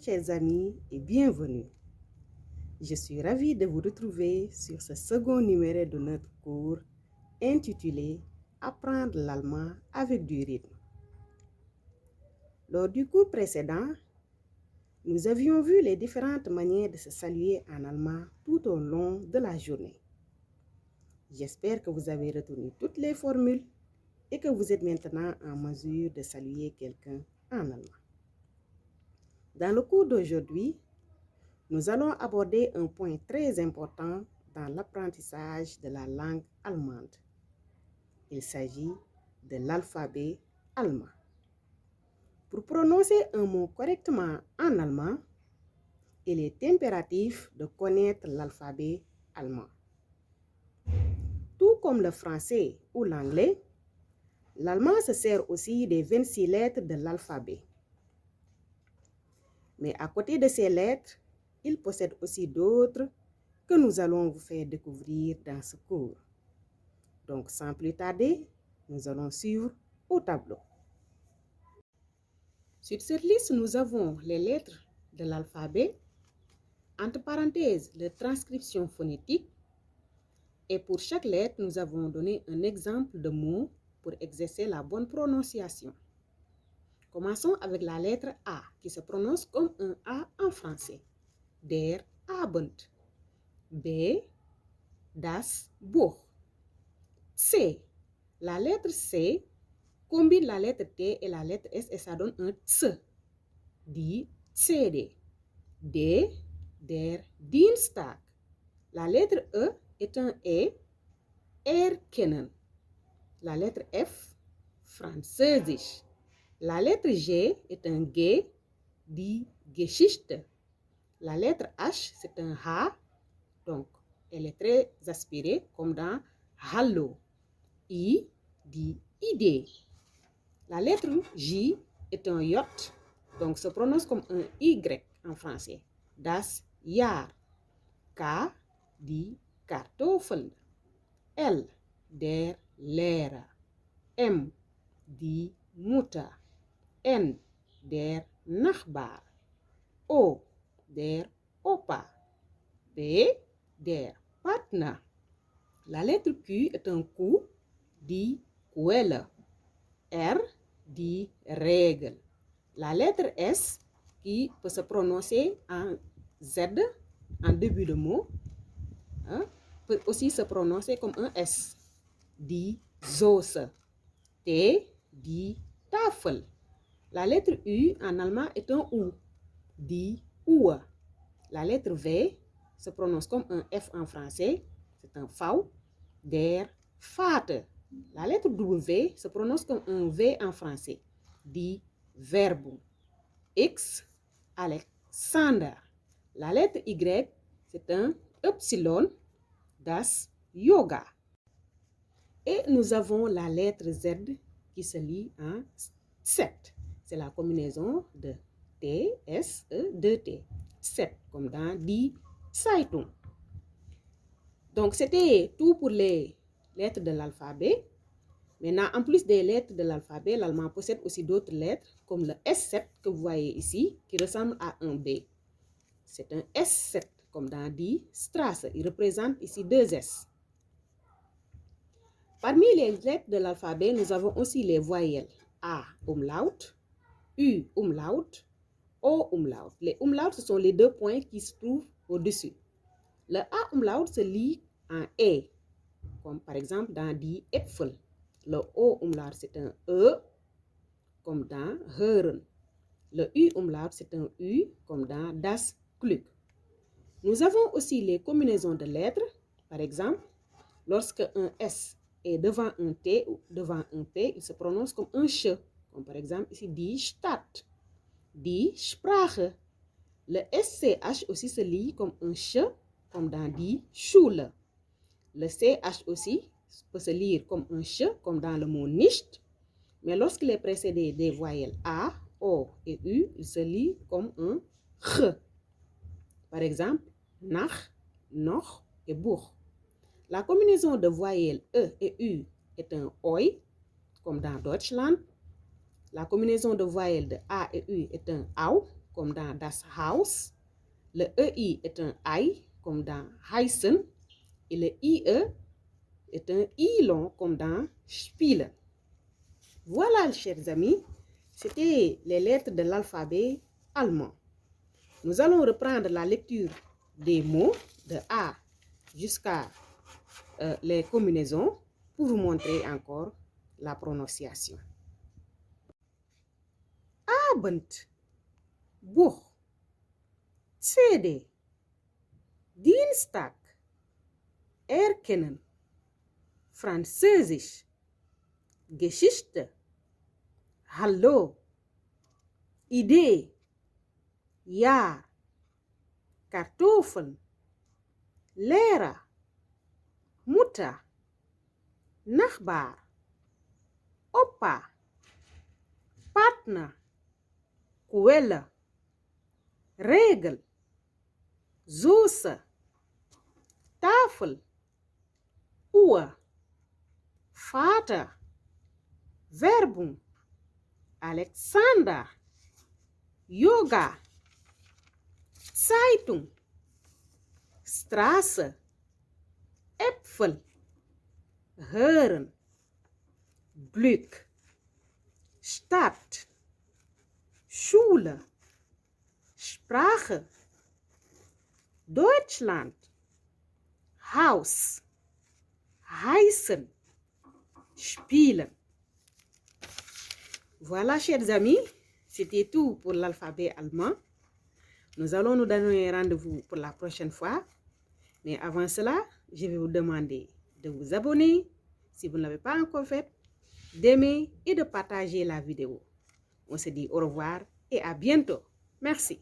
chers amis et bienvenue. Je suis ravie de vous retrouver sur ce second numéro de notre cours intitulé Apprendre l'allemand avec du rythme. Lors du cours précédent, nous avions vu les différentes manières de se saluer en allemand tout au long de la journée. J'espère que vous avez retenu toutes les formules et que vous êtes maintenant en mesure de saluer quelqu'un en allemand. Dans le cours d'aujourd'hui, nous allons aborder un point très important dans l'apprentissage de la langue allemande. Il s'agit de l'alphabet allemand. Pour prononcer un mot correctement en allemand, il est impératif de connaître l'alphabet allemand. Tout comme le français ou l'anglais, l'allemand se sert aussi des 26 lettres de l'alphabet. Mais à côté de ces lettres, il possède aussi d'autres que nous allons vous faire découvrir dans ce cours. Donc, sans plus tarder, nous allons suivre au tableau. Sur cette liste, nous avons les lettres de l'alphabet, entre parenthèses, la transcription phonétique, et pour chaque lettre, nous avons donné un exemple de mot pour exercer la bonne prononciation. Commençons avec la lettre A, qui se prononce comme un A en français. Der Abend. B, das Buch. C, la lettre C combine la lettre T et la lettre S et ça donne un Ts. Die CD. D, der Dienstag. La lettre E est un E, erkennen. La lettre F, Französisch. La lettre G est un G, die Geschichte. La lettre H, c'est un H, donc elle est très aspirée comme dans Hallo. I, die Idee. La lettre J est un J, donc se prononce comme un Y en français. Das Jahr. K, die Kartoffel. L, der Lehrer. M, die Mutter. N, der Nachbar. O, der Opa. P, der Partner. La lettre Q est un Q, die Quelle. R, die Regel. La lettre S, qui peut se prononcer en Z, en début de mot, peut aussi se prononcer comme un S, die Soße. T, die Tafel. La lettre U en allemand est un U, die Uhr. La lettre V se prononce comme un F en français, c'est un V, der Vater. La lettre W se prononce comme un V en français, die Werbung. X, Alexander. La lettre Y, c'est un Epsilon, das Yoga. Et nous avons la lettre Z qui se lit en 7. C'est la combinaison de T, S, E, 2T. 7, comme dans die Zeitung. Donc, c'était tout pour les lettres de l'alphabet. Maintenant, en plus des lettres de l'alphabet, l'allemand possède aussi d'autres lettres, comme le S7 que vous voyez ici, qui ressemble à un B. C'est un S7, comme dans die Straße. Il représente ici 2 S. Parmi les lettres de l'alphabet, nous avons aussi les voyelles A, umlaut, U, umlaut, O, umlaut. Les umlauts, ce sont les 2 points qui se trouvent au-dessus. Le A umlaut se lit en E, comme par exemple dans die Äpfel. Le O umlaut, c'est un E, comme dans hören. Le U umlaut, c'est un U, comme dans das Glück. Nous avons aussi les combinaisons de lettres. Par exemple, lorsque un S est devant un T ou devant un P, il se prononce comme un Ch, comme par exemple ici die Stadt, die Sprache. Le SCH aussi se lit comme un Ch, comme dans die Schule. Le CH aussi peut se lire comme un Ch, comme dans le mot nicht, mais lorsqu'il est précédé des voyelles A, O et U, il se lit comme un Ch. Par exemple, nach, noch et Buch. La combinaison de voyelles E et U est un Oi, comme dans Deutschland. La combinaison de voyelles de A et U est un Au, comme dans das Haus. Le EI est un I, comme dans heißen. Et le IE est un I long, comme dans spielen. Voilà, chers amis, c'était les lettres de l'alphabet allemand. Nous allons reprendre la lecture des mots de A jusqu'à les combinaisons pour vous montrer encore la prononciation. Abend, Buch, CD, Dienstag, erkennen, Französisch, Geschichte, Hallo, Idee, Jahr, Kartoffeln, Lehrer, Mutter, Nachbar, Opa, Partner, Quelle, Regel, Soße, Tafel, Uhr, Vater, Werbung, Alexander, Yoga, Zeitung, Straße, Äpfel, Hören, Glück, Stadt, Schule, Sprache, Deutschland, Haus, heißen, spielen. Voilà, chers amis, c'était tout pour l'alphabet allemand. Nous allons nous donner rendez-vous pour la prochaine fois. Mais avant cela, je vais vous demander de vous abonner si vous ne l'avez pas encore fait, d'aimer et de partager la vidéo. On se dit au revoir et à bientôt. Merci.